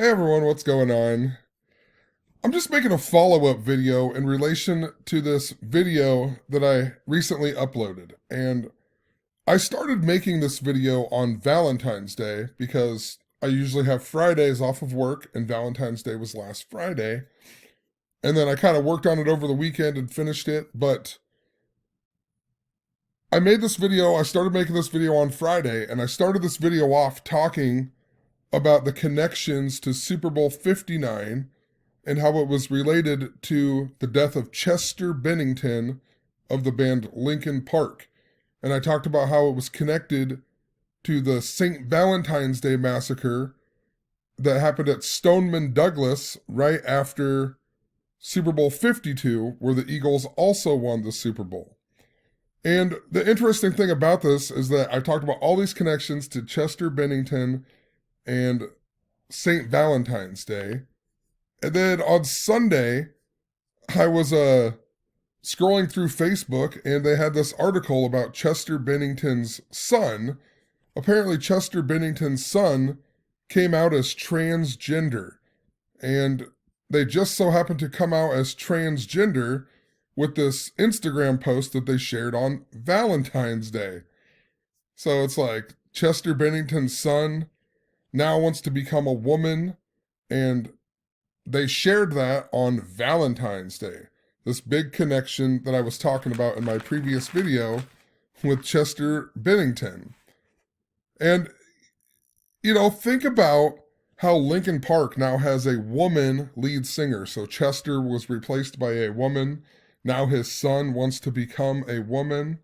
Hey everyone, what's going on? I'm just making a follow-up video in relation to this video that I recently uploaded. And I started making this video on Valentine's Day because I usually have Fridays off of work and Valentine's Day was last Friday. And then I kind of worked on it over the weekend and finished it, but I started making this video on Friday, and I started this video off talking about the connections to Super Bowl 59 and how it was related to the death of Chester Bennington of the band Linkin Park. And I talked about how it was connected to the St. Valentine's Day massacre that happened at Stoneman Douglas right after Super Bowl 52, where the Eagles also won the Super Bowl. And the interesting thing about this is that I talked about all these connections to Chester Bennington and St. Valentine's Day. And then on Sunday, I was scrolling through Facebook and they had this article about Chester Bennington's son. Apparently, Chester Bennington's son came out as transgender. And they just so happened to come out as transgender with this Instagram post that they shared on Valentine's Day. So it's like Chester Bennington's son now wants to become a woman, and they shared that on Valentine's Day. This big connection that I was talking about in my previous video with Chester Bennington. And, think about how Linkin Park now has a woman lead singer. So Chester was replaced by a woman. Now his son wants to become a woman.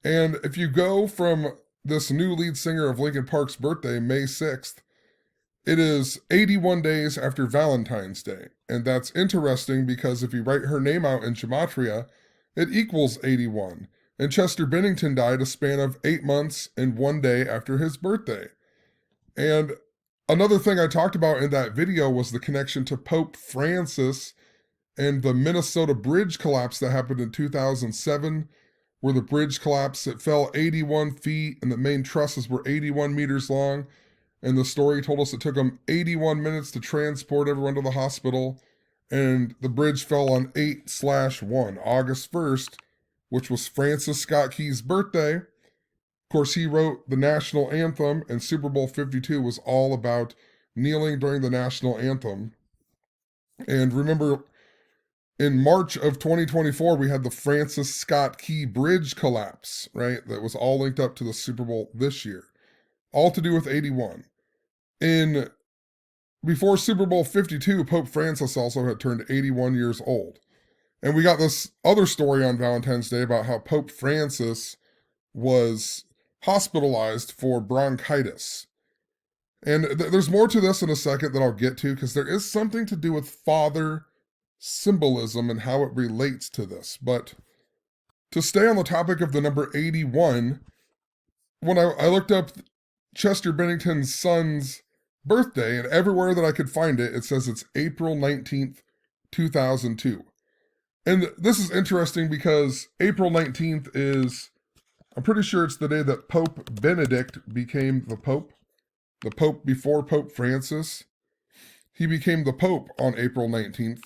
And if you go from this new lead singer of Linkin Park's birthday, May 6th, it is 81 days after Valentine's Day. And that's interesting because if you write her name out in gematria, it equals 81. And Chester Bennington died a span of 8 months and 1 day after his birthday. And another thing I talked about in that video was the connection to Pope Francis and the Minnesota bridge collapse that happened in 2007, where the bridge collapsed. It fell 81 feet and the main trusses were 81 meters long. And the story told us it took them 81 minutes to transport everyone to the hospital. And the bridge fell on 8/1, August 1st, which was Francis Scott Key's birthday. Of course, he wrote the national anthem, and Super Bowl 52 was all about kneeling during the national anthem. And remember, in March of 2024, we had the Francis Scott Key Bridge collapse, right? That was all linked up to the Super Bowl this year. All to do with 81. Before Super Bowl 52, Pope Francis also had turned 81 years old. And we got this other story on Valentine's Day about how Pope Francis was hospitalized for bronchitis. And there's more to this in a second that I'll get to, because there is something to do with father symbolism and how it relates to this. But to stay on the topic of the number 81, when I looked up Chester Bennington's son's birthday, and everywhere that I could find it, it says it's April 19th, 2002. And this is interesting because April 19th is, I'm pretty sure it's the day that Pope Benedict became the Pope before Pope Francis. He became the Pope on April 19th.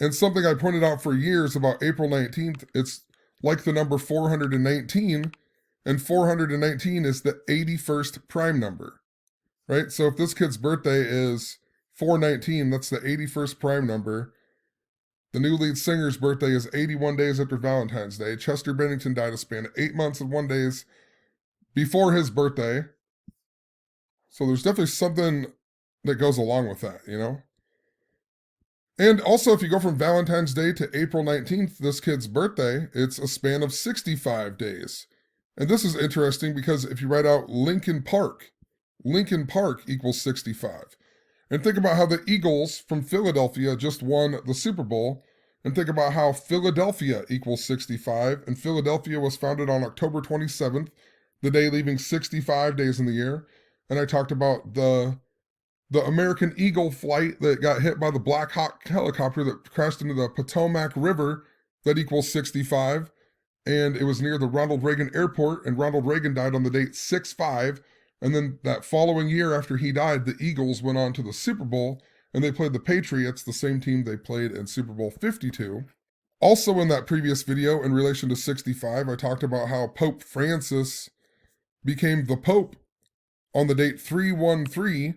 And something I pointed out for years about April 19th, it's like the number 419, and 419 is the 81st prime number, right? So if this kid's birthday is 419, that's the 81st prime number. The new lead singer's birthday is 81 days after Valentine's Day. Chester Bennington died a span of 8 months and 1 day before his birthday. So there's definitely something that goes along with that, And also, if you go from Valentine's Day to April 19th, this kid's birthday, it's a span of 65 days. And this is interesting because if you write out Linkin Park equals 65. And think about how the Eagles from Philadelphia just won the Super Bowl. And think about how Philadelphia equals 65. And Philadelphia was founded on October 27th, the day leaving 65 days in the year. And I talked about the American Eagle flight that got hit by the Black Hawk helicopter that crashed into the Potomac River that equals 65. And it was near the Ronald Reagan Airport, and Ronald Reagan died on the date 6/5, And then that following year after he died, the Eagles went on to the Super Bowl and they played the Patriots, the same team they played in Super Bowl 52. Also in that previous video, in relation to 65, I talked about how Pope Francis became the Pope on the date 313,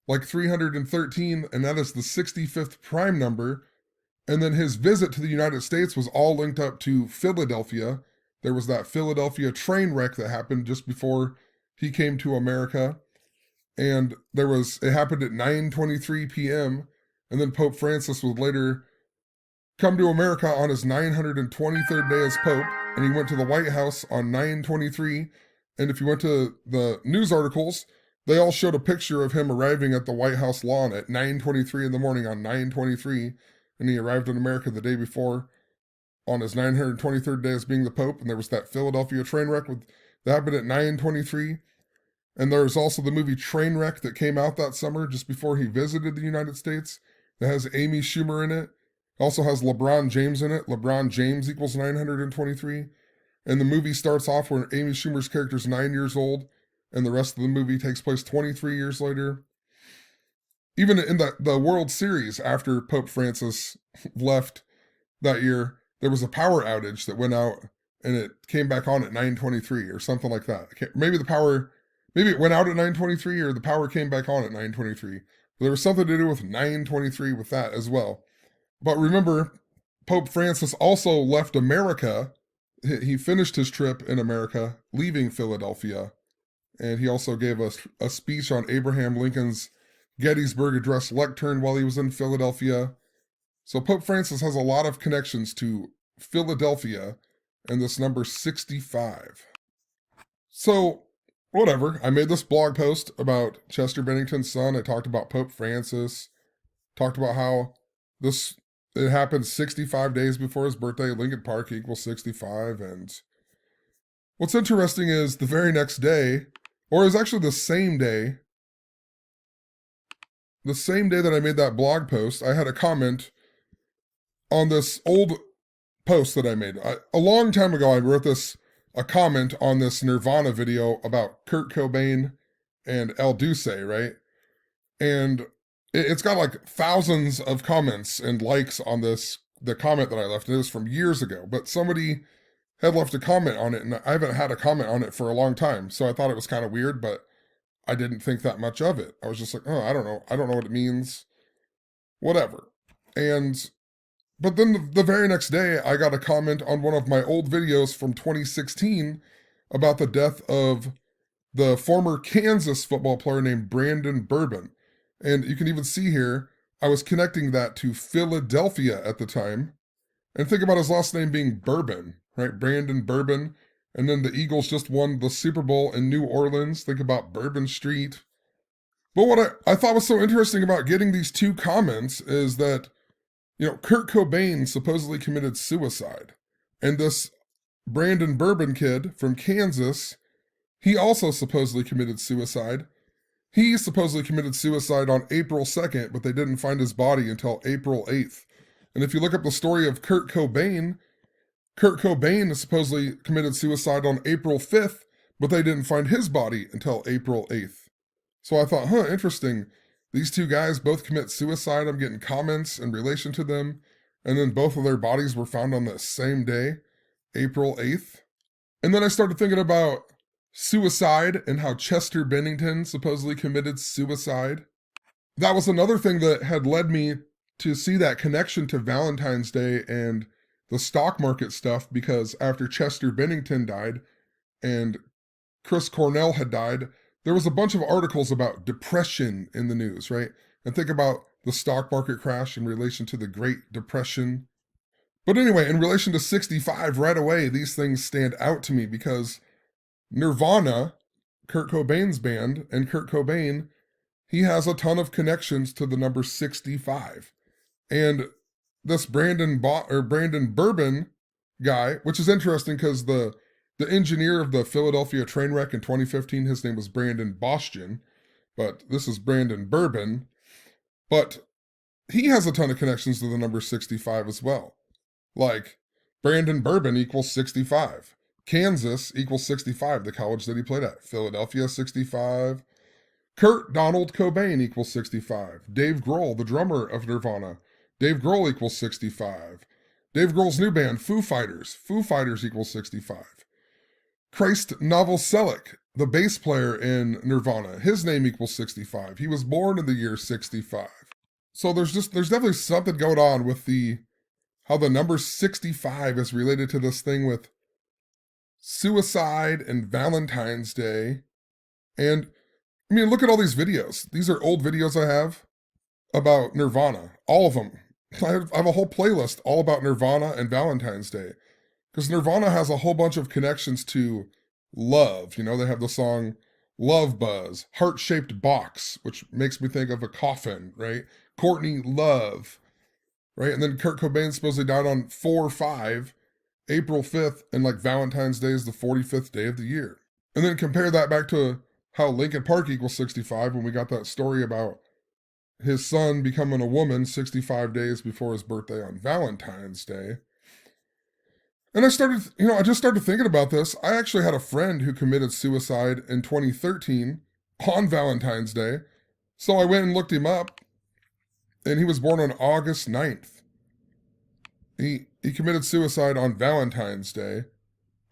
like 313, and that is the 65th prime number. And then his visit to the United States was all linked up to Philadelphia. There was that Philadelphia train wreck that happened just before he came to America. And it happened at 9:23 p.m. And then Pope Francis would later come to America on his 923rd day as Pope. And he went to the White House on 9:23. And if you went to the news articles, they all showed a picture of him arriving at the White House lawn at 9:23 in the morning on 9:23. And he arrived in America the day before on his 923rd day as being the Pope. And there was that Philadelphia train wreck that happened at 9:23. And there's also the movie Trainwreck that came out that summer just before he visited the United States that has Amy Schumer in it. Also has LeBron James in it. LeBron James equals 923. And the movie starts off where Amy Schumer's character is 9 years old, and the rest of the movie takes place 23 years later. Even in the World Series, after Pope Francis left that year, there was a power outage that went out, and it came back on at 9:23 or something like that. Maybe it went out at 9:23 or the power came back on at 9:23. There was something to do with 9:23 with that as well. But remember, Pope Francis also left America. He finished his trip in America, leaving Philadelphia. And he also gave us a speech on Abraham Lincoln's Gettysburg Address lectern while he was in Philadelphia. So Pope Francis has a lot of connections to Philadelphia and this number 65. So, whatever. I made this blog post about Chester Bennington's son. I talked about Pope Francis. Talked about how it happened 65 days before his birthday. Lincoln Park equals 65. And what's interesting is the very next day, or it was actually the same day that I made that blog post, I had a comment on this old post that I made. A long time ago, I wrote a comment on this Nirvana video about Kurt Cobain and El Duce, right? And it's got like thousands of comments and likes on the comment that I left. And it was from years ago, but somebody had left a comment on it, and I haven't had a comment on it for a long time. So I thought it was kind of weird, but I didn't think that much of it. I was just like, oh, I don't know what it means. Whatever. But then the very next day, I got a comment on one of my old videos from 2016 about the death of the former Kansas football player named Brandon Bourbon. And you can even see here, I was connecting that to Philadelphia at the time. And think about his last name being Bourbon, right? Brandon Bourbon. And then the Eagles just won the Super Bowl in New Orleans. Think about Bourbon Street. But what I thought was so interesting about getting these two comments is that, Kurt Cobain supposedly committed suicide. And this Brandon Bourbon kid from Kansas, he also supposedly committed suicide. He supposedly committed suicide on April 2nd, but they didn't find his body until April 8th. And if you look up the story of Kurt Cobain supposedly committed suicide on April 5th, but they didn't find his body until April 8th. So I thought, interesting. These two guys both commit suicide. I'm getting comments in relation to them. And then both of their bodies were found on the same day, April 8th. And then I started thinking about suicide and how Chester Bennington supposedly committed suicide. That was another thing that had led me to see that connection to Valentine's Day and the stock market stuff, because after Chester Bennington died and Chris Cornell had died, there was a bunch of articles about depression in the news, right? And think about the stock market crash in relation to the Great Depression. But anyway, in relation to 65, right away, these things stand out to me because Nirvana, Kurt Cobain's band, and Kurt Cobain, he has a ton of connections to the number 65. And this Brandon Bourbon guy, which is interesting because the engineer of the Philadelphia train wreck in 2015, his name was Brandon Bostian, but this is Brandon Bourbon. But he has a ton of connections to the number 65 as well. Like, Brandon Bourbon equals 65. Kansas equals 65, the college that he played at. Philadelphia, 65. Kurt Donald Cobain equals 65. Dave Grohl, the drummer of Nirvana. Dave Grohl equals 65. Dave Grohl's new band, Foo Fighters. Foo Fighters equals 65. Christ Novoselic, the bass player in Nirvana. His name equals 65. He was born in the year 65. So there's definitely something going on with how the number 65 is related to this thing with suicide and Valentine's Day. And I mean, look at all these videos. These are old videos I have about Nirvana. All of them. I have a whole playlist all about Nirvana and Valentine's Day. Because Nirvana has a whole bunch of connections to love. You know, they have the song Love Buzz, Heart-Shaped Box, which makes me think of a coffin, right? Courtney Love, right? And then Kurt Cobain supposedly died on 4/5, April 5th, and like Valentine's Day is the 45th day of the year. And then compare that back to how Linkin Park equals 65 when we got that story about his son becoming a woman 65 days before his birthday on Valentine's Day. And I just started thinking about this. I actually had a friend who committed suicide in 2013 on Valentine's Day. So I went and looked him up, and he was born on August 9th. He committed suicide on Valentine's Day.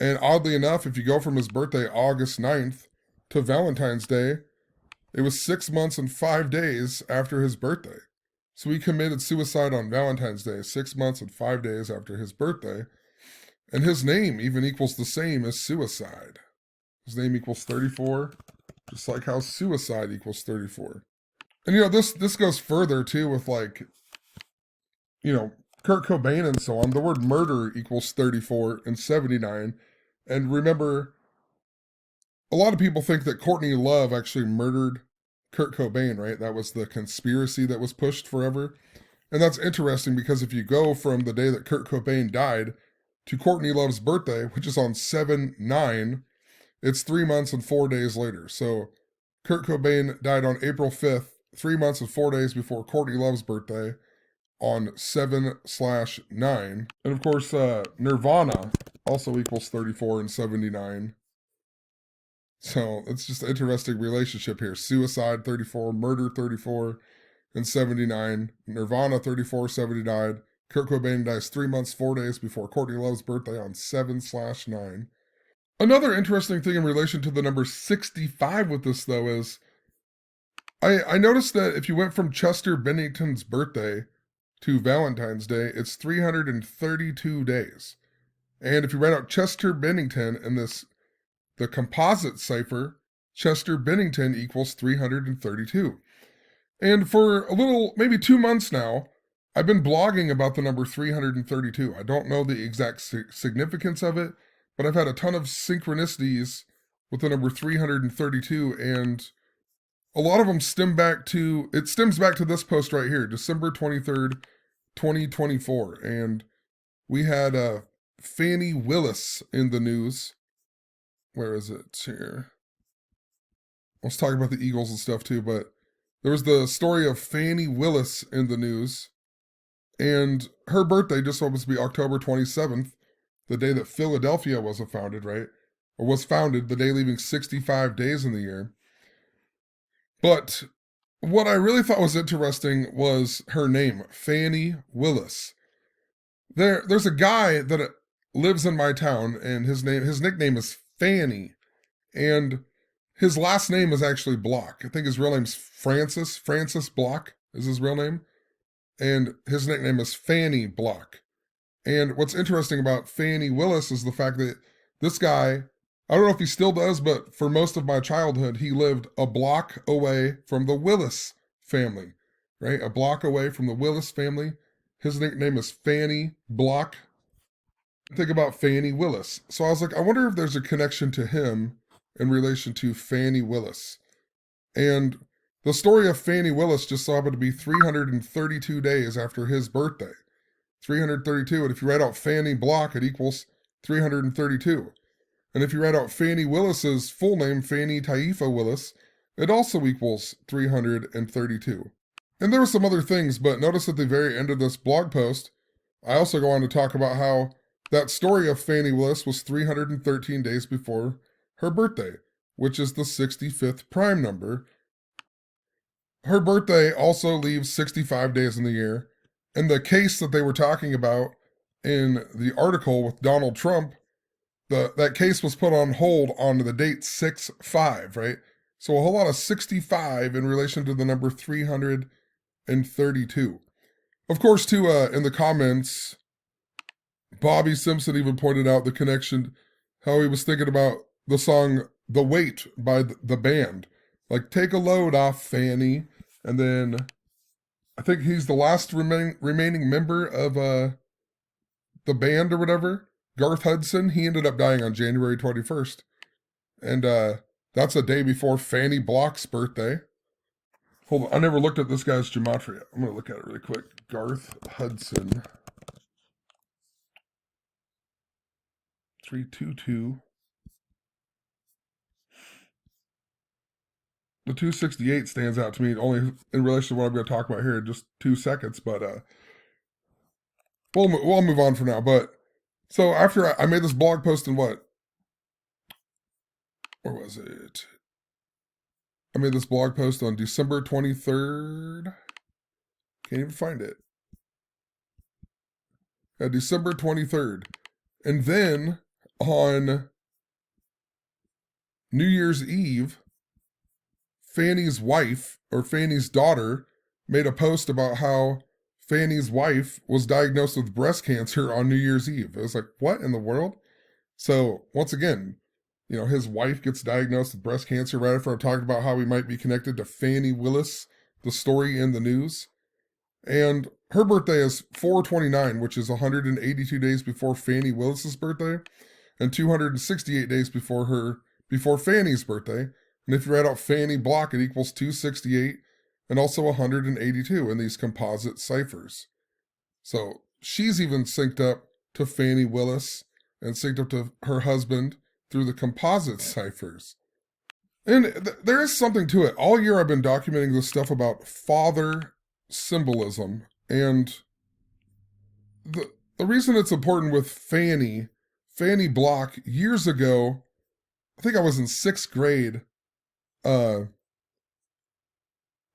And oddly enough, if you go from his birthday, August 9th, to Valentine's Day, it was 6 months and 5 days after his birthday. So he committed suicide on Valentine's Day, 6 months and 5 days after his birthday. And his name even equals the same as suicide. His name equals 34, just like how suicide equals 34. And, you know, this goes further, too, with, like, you know, Kurt Cobain and so on. The word murder equals 34 and 79. And remember, a lot of people think that Courtney Love actually murdered Kurt Cobain, right? That was the conspiracy that was pushed forever. And that's interesting because if you go from the day that Kurt Cobain died to Courtney Love's birthday, which is on 7/9, it's 3 months and 4 days later. So Kurt Cobain died on April 5th, 3 months and 4 days before Courtney Love's birthday on 7/9. And of course, Nirvana also equals 34 and 79. So it's just an interesting relationship here. Suicide 34, murder 34, and 79. Nirvana 34, 79. Kurt Cobain dies 3 months, 4 days before Courtney Love's birthday on 7/9. Another interesting thing in relation to the number 65 with this, though, is I noticed that if you went from Chester Bennington's birthday to Valentine's Day, it's 332 days. And if you write out Chester Bennington in the composite cipher, Chester Bennington equals 332. And for a little, maybe 2 months now, I've been blogging about the number 332. I don't know the exact significance of it, but I've had a ton of synchronicities with the number 332, and a lot of them stems back to this post right here, December 23rd, 2024. And we had Fanny Willis in the news. Where is it? Here. I was talking about the Eagles and stuff too, but there was the story of Fanny Willis in the news. And her birthday just happens to be October 27th, the day that Philadelphia was founded, right? Or was founded, the day leaving 65 days in the year. But what I really thought was interesting was her name, Fanny Willis. There's a guy that lives in my town, and his nickname is Fanny, and his last name is actually Block. I think his real name's Francis Block is his real name, and his nickname is Fanny Block. And what's interesting about Fanny Willis is the fact that this guy, I don't know if he still does, but for most of my childhood, he lived a block away from the Willis family, right? A block away from the Willis family. His nickname is Fanny Block. Think about Fanny Willis. So I was like, I wonder if there's a connection to him in relation to Fanny Willis. And the story of Fanny Willis just so happened to be 332 days after his birthday. 332, and if you write out Fanny Block, it equals 332. And if you write out Fanny Willis's full name, Fanny Taifa Willis, it also equals 332. And there were some other things, but notice at the very end of this blog post, I also go on to talk about how that story of Fanny Willis was 313 days before her birthday, which is the 65th prime number. Her birthday also leaves 65 days in the year. And the case that they were talking about in the article with Donald Trump, that case was put on hold on the date 6/5, right? So a whole lot of 65 in relation to the number 332. Of course, too, in the comments, Bobby Simpson even pointed out the connection, how he was thinking about the song The Weight by the band. Like, take a load off, Fanny. And then I think he's the last remaining member of the band or whatever. Garth Hudson, he ended up dying on January 21st. And that's a day before Fanny Block's birthday. Hold on, I never looked at this guy's gematria. I'm going to look at it really quick. Garth Hudson. 322. The 268 stands out to me only in relation to what I'm going to talk about here in just 2 seconds, but we'll move on for now. But so after I made this blog post in where was it? I made this blog post on December 23rd. Can't even find it. December 23rd. And then on New Year's Eve, Fanny's wife, or Fanny's daughter, made a post about how Fanny's wife was diagnosed with breast cancer on New Year's Eve. It was like, what in the world? So, once again, his wife gets diagnosed with breast cancer right after I talked about how he might be connected to Fanny Willis, the story in the news. And her birthday is 4/29, which is 182 days before Fanny Willis's birthday, and 268 days before Fanny's birthday. And if you write out Fanny Block, it equals 268 and also 182 in these composite ciphers. So she's even synced up to Fanny Willis and synced up to her husband through the composite ciphers. And there is something to it. All year I've been documenting this stuff about father symbolism. And the reason it's important with Fanny Block, years ago, I think I was in 6th grade, I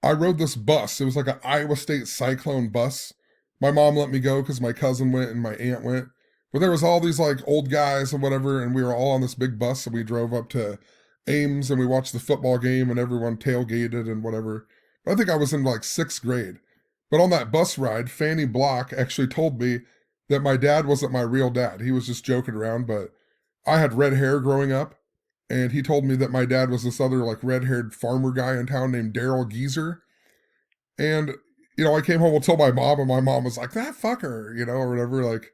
rode this bus. It was like an Iowa State Cyclone bus. My mom let me go because my cousin went and my aunt went. But there was all these like old guys and whatever, and we were all on this big bus, and we drove up to Ames and we watched the football game and everyone tailgated and whatever. But I think I was in like 6th grade. But on that bus ride, Fanny Block actually told me that my dad wasn't my real dad. He was just joking around, but I had red hair growing up. And he told me that my dad was this other like red-haired farmer guy in town named Daryl Geezer. And, I came home and told my mom, and my mom was like, that fucker, or whatever, like,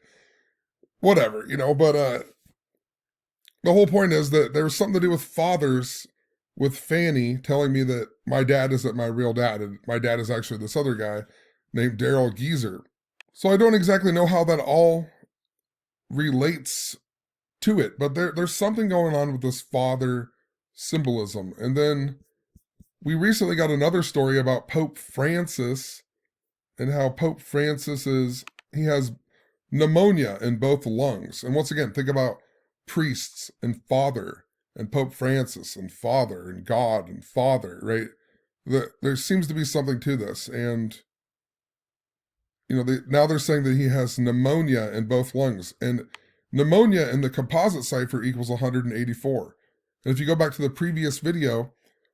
whatever, but the whole point is that there was something to do with fathers, with Fanny telling me that my dad isn't my real dad, and my dad is actually this other guy named Daryl Geezer. So I don't exactly know how that all relates to it, but there's something going on with this father symbolism. And then we recently got another story about Pope Francis and how Pope Francis he has pneumonia in both lungs. And once again, think about priests and father and Pope Francis and father and God and father, right? There seems to be something to this. And, now they're saying that he has pneumonia in both lungs. And pneumonia in the composite cipher equals 184. And if you go back to the previous video,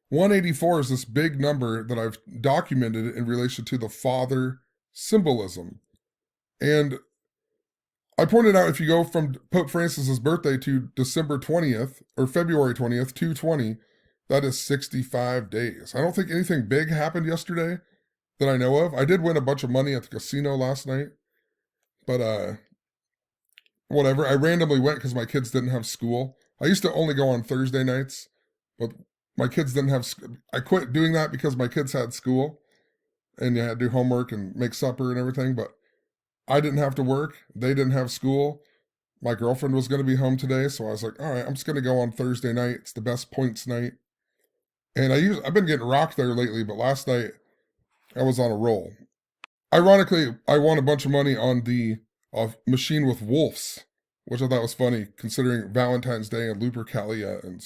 184 is this big number that I've documented in relation to the father symbolism. And I pointed out if you go from Pope Francis's birthday to December 20th, or February 20th, 220, that is 65 days. I don't think anything big happened yesterday that I know of. I did win a bunch of money at the casino last night, but whatever. I randomly went because my kids didn't have school. I used to only go on Thursday nights, but my kids didn't have I quit doing that because my kids had school and you had to do homework and make supper and everything, but I didn't have to work. They didn't have school. My girlfriend was going to be home today, so I was like, all right, I'm just going to go on Thursday night. It's the best points night. And I've been getting rocked there lately, but last night I was on a roll. Ironically, I won a bunch of money on the machine with wolves, which I thought was funny considering Valentine's Day and Lupercalia. And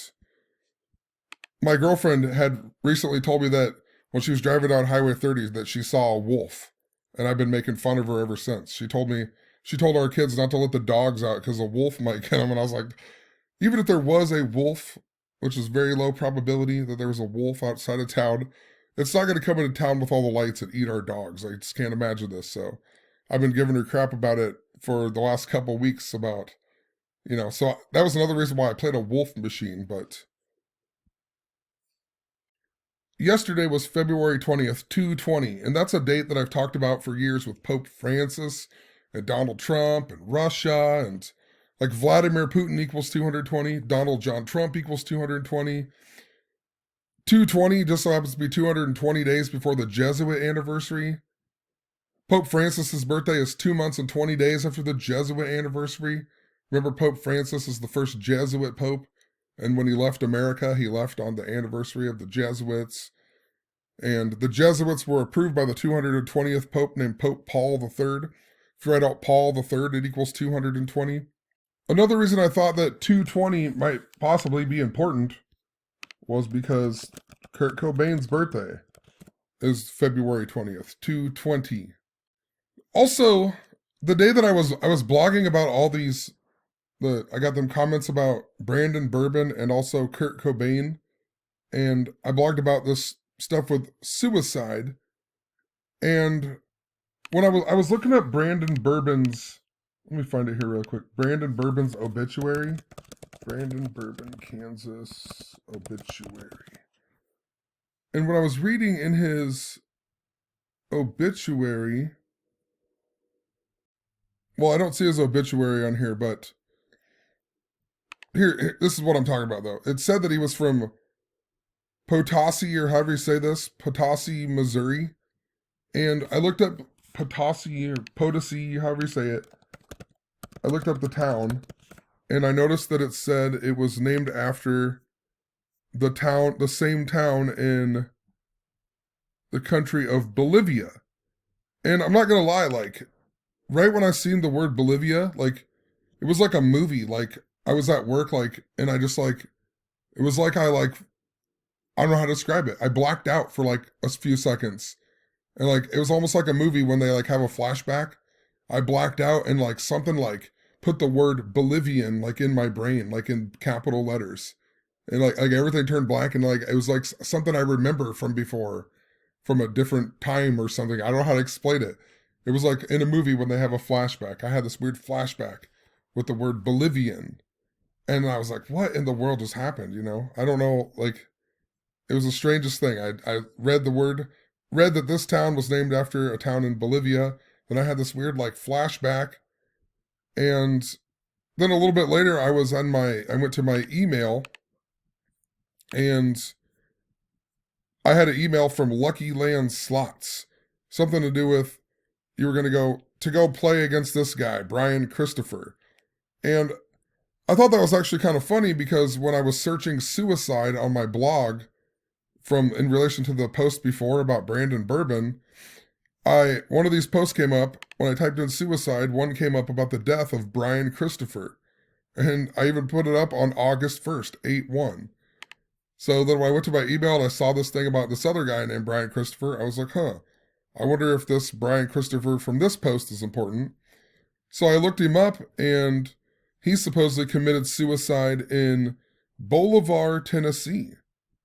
my girlfriend had recently told me that when she was driving down Highway 30 that she saw a wolf, and I've been making fun of her ever since. She told our kids not to let the dogs out because a wolf might get them, and I was like, even if there was a wolf, which is very low probability that there was a wolf outside of town, it's not going to come into town with all the lights and eat our dogs. I just can't imagine this. So I've been giving her crap about it for the last couple weeks about, so that was another reason why I played a wolf machine. But yesterday was February 20th, 220, and that's a date that I've talked about for years with Pope Francis and Donald Trump and Russia, and like Vladimir Putin equals 220, Donald John Trump equals 220. 220 just so happens to be 220 days before the Jesuit anniversary. Pope Francis's birthday is 2 months and 20 days after the Jesuit anniversary. Remember, Pope Francis is the first Jesuit pope, and when he left America, he left on the anniversary of the Jesuits. And the Jesuits were approved by the 220th pope named Pope Paul III. If you write out Paul III, it equals 220. Another reason I thought that 220 might possibly be important was because Kurt Cobain's birthday is February 20th, 220. Also, the day that I was blogging about all these, I got them comments about Brandon Bourbon and also Kurt Cobain, and I blogged about this stuff with suicide. And when I was looking at Brandon Bourbon's, let me find it here real quick. Brandon Bourbon's obituary. Brandon Bourbon, Kansas obituary. And when I was reading in his obituary, well, I don't see his obituary on here, but here, this is what I'm talking about, though. It said that he was from Potosi, or however you say this, Potosi, Missouri. And I looked up Potosi, or Potosi, however you say it. I looked up the town, and I noticed that it said it was named after the same town in the country of Bolivia. And I'm not going to lie, like, right when I seen the word Bolivia, like, it was like a movie. Like, I was at work, like, and I just, like, it was like I don't know how to describe it. I blacked out for, like, a few seconds. And, like, it was almost like a movie when they, like, have a flashback. I blacked out and, like, something, like, put the word Bolivian, like, in my brain, like, in capital letters. And, like everything turned black, and, like, it was, like, something I remember from before, from a different time or something. I don't know how to explain it. It was, like, in a movie when they have a flashback. I had this weird flashback with the word Bolivian. And I was like, what in the world just happened, I don't know, like, it was the strangest thing. I read that this town was named after a town in Bolivia. Then I had this weird, like, flashback. And then a little bit later, I went to my email, and I had an email from Lucky Land Slots. Something to do with, you were going to go play against this guy, Brian Christopher. And I thought that was actually kind of funny because when I was searching suicide on my blog in relation to the post before about Brandon Bourbon, one of these posts came up. When I typed in suicide, one came up about the death of Brian Christopher. And I even put it up on August 1st, 8/1. So then when I went to my email and I saw this thing about this other guy named Brian Christopher, I was like, I wonder if this Brian Christopher from this post is important. So I looked him up, and he supposedly committed suicide in Bolivar, Tennessee.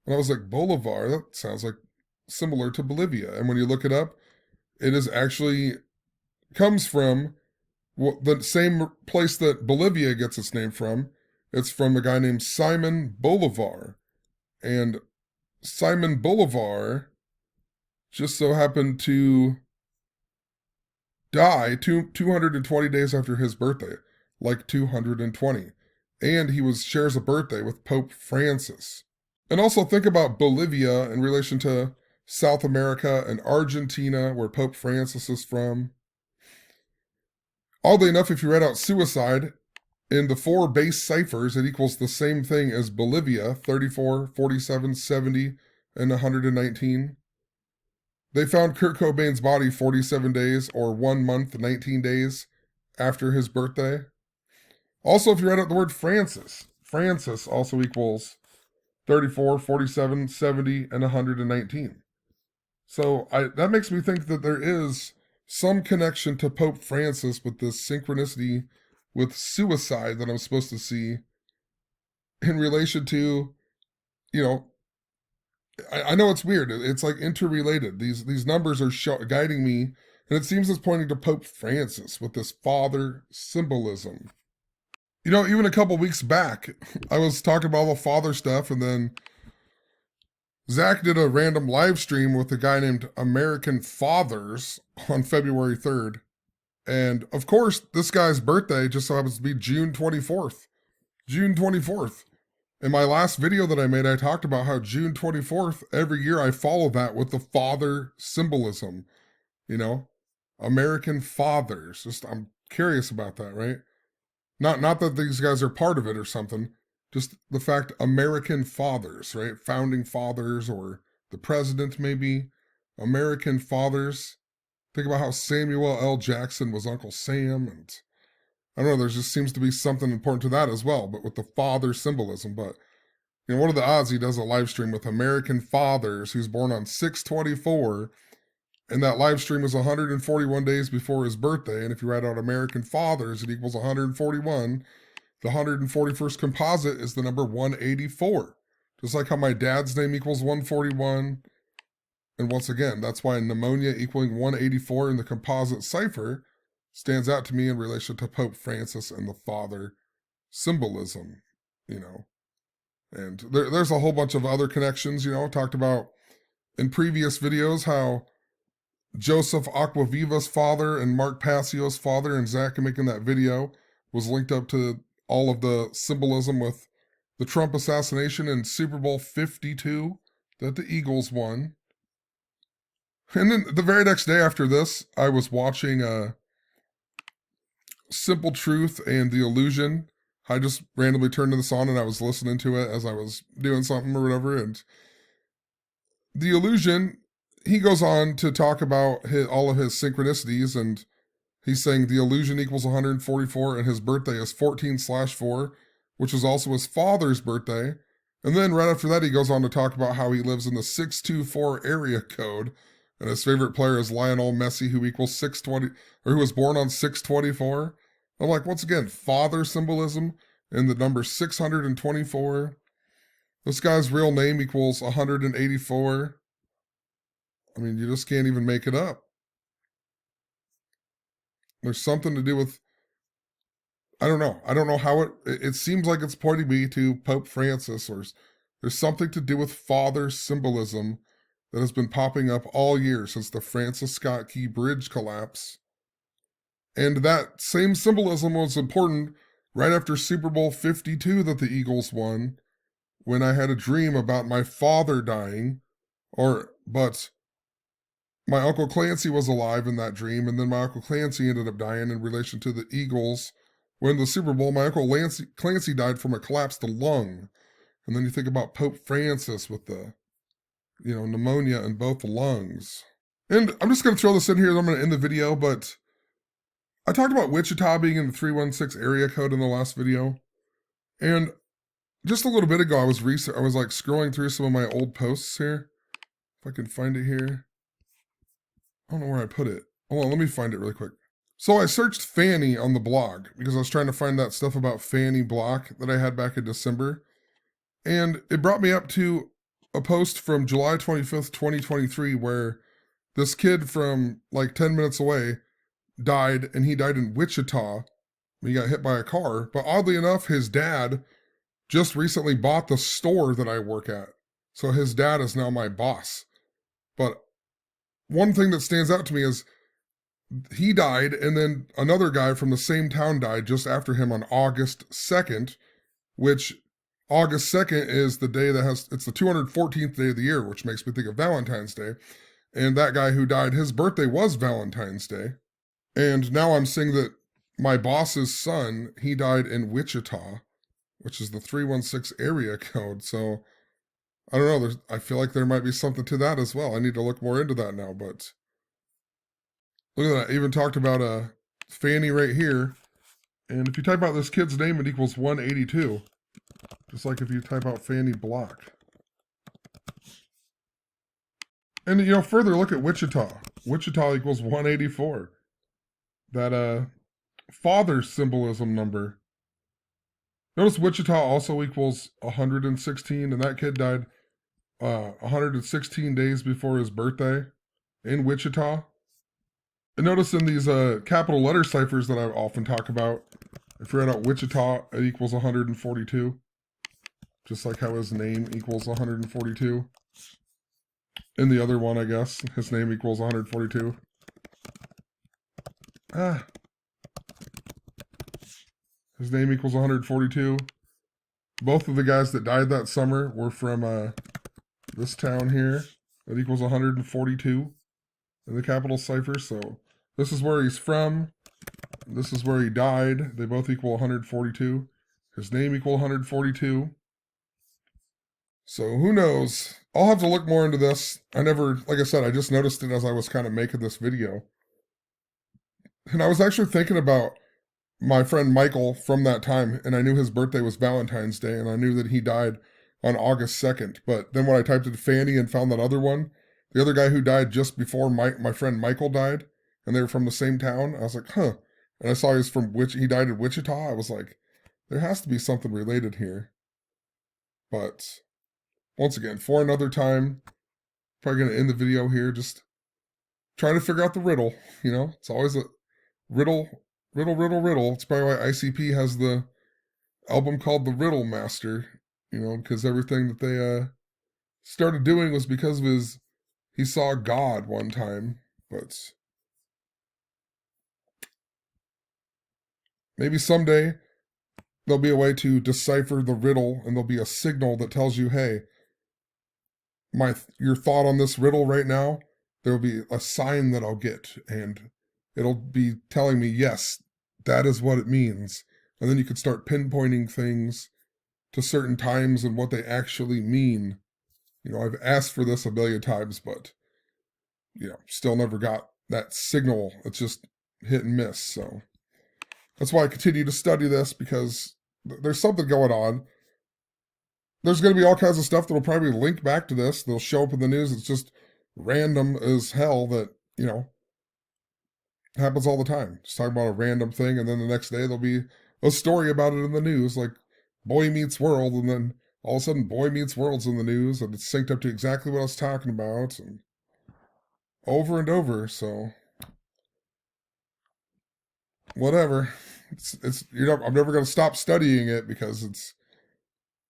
And I was like, Bolivar, that sounds like similar to Bolivia. And when you look it up, it is actually comes from the same place that Bolivia gets its name from. It's from a guy named Simon Bolivar. And Simon Bolivar just so happened to die 220 days after his birthday, like 220. And he shares a birthday with Pope Francis. And also think about Bolivia in relation to South America and Argentina, where Pope Francis is from. Oddly enough, if you read out suicide, in the 4 base ciphers, it equals the same thing as Bolivia, 34, 47, 70, and 119. They found Kurt Cobain's body 47 days, or 1 month, 19 days after his birthday. Also, if you write out the word Francis, Francis also equals 34, 47, 70, and 119. So that makes me think that there is some connection to Pope Francis with this synchronicity with suicide that I'm supposed to see in relation to, you know, I know it's weird. It's like interrelated. These numbers are guiding me, and it seems it's pointing to Pope Francis with this father symbolism. You know, even a couple weeks back, I was talking about all the father stuff, and then Zach did a random live stream with a guy named American Fathers on February 3rd. And of course, this guy's birthday just so happens to be June 24th. June 24th. In my last video that I made, I talked about how June 24th, every year I follow that with the father symbolism. You know, American fathers. Just, I'm curious about that, right? Not that these guys are part of it or something. Just the fact American fathers, right? Founding fathers or the president, maybe. American fathers. Think about how Samuel L. Jackson was Uncle Sam, and I don't know, there just seems to be something important to that as well, but with the father symbolism. But, you know, what are the odds he does a live stream with American fathers who's born on 6/24, and that live stream was 141 days before his birthday, and if you write out American fathers, it equals 141. The 141st composite is the number 184. Just like how my dad's name equals 141. And once again, that's why pneumonia equaling 184 in the composite cipher stands out to me in relation to Pope Francis and the father symbolism, you know. And there's a whole bunch of other connections, you know, talked about in previous videos how Joseph Aquaviva's father and Mark Passio's father, and Zach making that video, was linked up to all of the symbolism with the Trump assassination in Super Bowl 52 that the Eagles won. And then the very next day after this, I was watching Simple Truth and The Illusion. I just randomly turned this on and I was listening to it as I was doing something or whatever. And The Illusion, he goes on to talk about all of his synchronicities, and he's saying the illusion equals 144 and his birthday is 14/4, which is also his father's birthday. And then right after that, he goes on to talk about how he lives in the 624 area code, and his favorite player is Lionel Messi, who equals 620, or who was born on 6/24. I'm like, once again, father symbolism and the number 624. This guy's real name equals 184. I mean, you just can't even make it up. There's something to do with, I don't know. I don't know how it seems like it's pointing me to Pope Francis, or there's something to do with father symbolism that has been popping up all year since the Francis Scott Key Bridge collapse. And that same symbolism was important right after Super Bowl 52 that the Eagles won, when I had a dream about my father dying, but my Uncle Clancy was alive in that dream, and then my Uncle Clancy ended up dying in relation to the Eagles. When the Super Bowl, my Uncle Clancy died from a collapsed lung. And then you think about Pope Francis with the, you know, pneumonia in both lungs. And I'm just going to throw this in here. I'm going to end the video, but I talked about Wichita being in the 316 area code in the last video. And just a little bit ago, I was like scrolling through some of my old posts here. If I can find it here. I don't know where I put it. Hold on, let me find it really quick. So I searched Fanny on the blog because I was trying to find that stuff about Fanny Block that I had back in December. And it brought me up to a post from July 25th, 2023, where this kid from like 10 minutes away died, and he died in Wichita. He got hit by a car. But oddly enough, his dad just recently bought the store that I work at. So his dad is now my boss. But one thing that stands out to me is he died, and then another guy from the same town died just after him on August 2nd, which August 2nd is the day it's the 214th day of the year, which makes me think of Valentine's Day. And that guy who died, his birthday was Valentine's Day. And now I'm seeing that my boss's son, he died in Wichita, which is the 316 area code. So I don't know. I feel like there might be something to that as well. I need to look more into that now, but look at that. I even talked about Fanny right here. And if you type out this kid's name, it equals 182. Just like if you type out Fanny Block. And, you know, further look at Wichita. Wichita equals 184. That, father symbolism number. Notice Wichita also equals 116, and that kid died 116 days before his birthday in Wichita. And notice in these capital letter ciphers that I often talk about, if you write out Wichita, it equals 142. Just like how his name equals 142. In the other one, I guess, his name equals 142. His name equals 142. Both of the guys that died that summer were from this town here. That equals 142 in the capital cipher. So this is where he's from. This is where he died. They both equal 142. His name equal 142. So who knows? I'll have to look more into this. Like I said, I just noticed it as I was kind of making this video. And I was actually thinking about my friend Michael from that time, and I knew his birthday was Valentine's Day, and I knew that he died on August 2nd. But then when I typed in Fanny and found that other one, the other guy who died just before my friend Michael died, and they were from the same town, I was like, huh. And I saw he died in Wichita. I was like, there has to be something related here. But once again, for another time, probably going to end the video here, just trying to figure out the riddle. You know, it's always a riddle. It's probably why ICP has the album called The Riddle Master, you know, because everything that they started doing was because of he saw God one time, but maybe someday there'll be a way to decipher the riddle, and there'll be a signal that tells you, hey, your thought on this riddle right now, there'll be a sign that I'll get, and it'll be telling me, yes, that is what it means. And then you could start pinpointing things to certain times and what they actually mean. You know, I've asked for this a billion times, but, you know, still never got that signal. It's just hit and miss. So that's why I continue to study this, because there's something going on. There's going to be all kinds of stuff that'll probably link back to this. They'll show up in the news. It's just random as hell that, you know, happens all the time. Just talking about a random thing, and then the next day there'll be a story about it in the news, like Boy Meets World, and then all of a sudden Boy Meets World's in the news, and it's synced up to exactly what I was talking about, and over and over. So whatever. It's you know, I'm never going to stop studying it, because it's,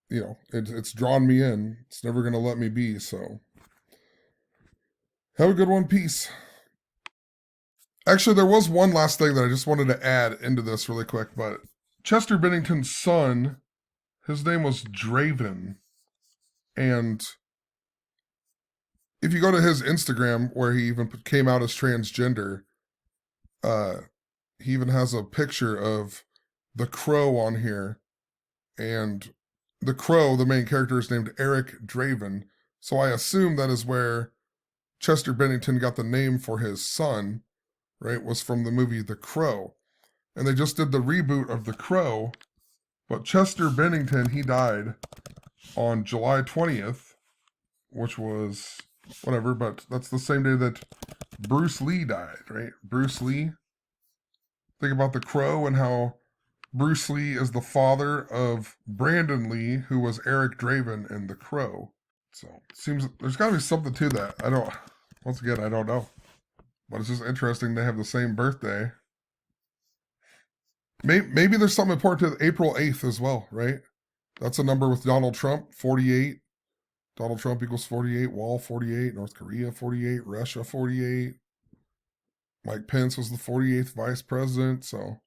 you know, it's drawn me in. It's never going to let me be. So have a good one. Peace. Actually, there was one last thing that I just wanted to add into this really quick, but Chester Bennington's son, his name was Draven. And if you go to his Instagram, where he even came out as transgender, he even has a picture of the Crow on here. And the Crow, the main character, is named Eric Draven. So I assume that is where Chester Bennington got the name for his son, right, was from the movie The Crow. And they just did the reboot of The Crow, but Chester Bennington, he died on July 20th, which was whatever, but that's the same day that Bruce Lee died, right? Bruce Lee. Think about The Crow and how Bruce Lee is the father of Brandon Lee, who was Eric Draven in The Crow. So it seems there's got to be something to that. Once again, I don't know. But it's just interesting they have the same birthday. Maybe there's something important to April 8th as well, right? That's a number with Donald Trump, 48. Donald Trump equals 48. Wall, 48. North Korea, 48. Russia, 48. Mike Pence was the 48th vice president, so.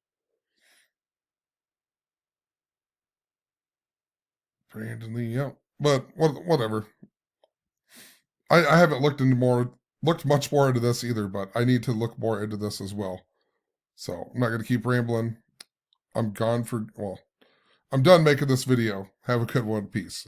Brandon Lee, yeah. But whatever. I haven't looked much more into this either, but I need to look more into this as well. So I'm not going to keep rambling. I'm done making this video. Have a good one. Peace.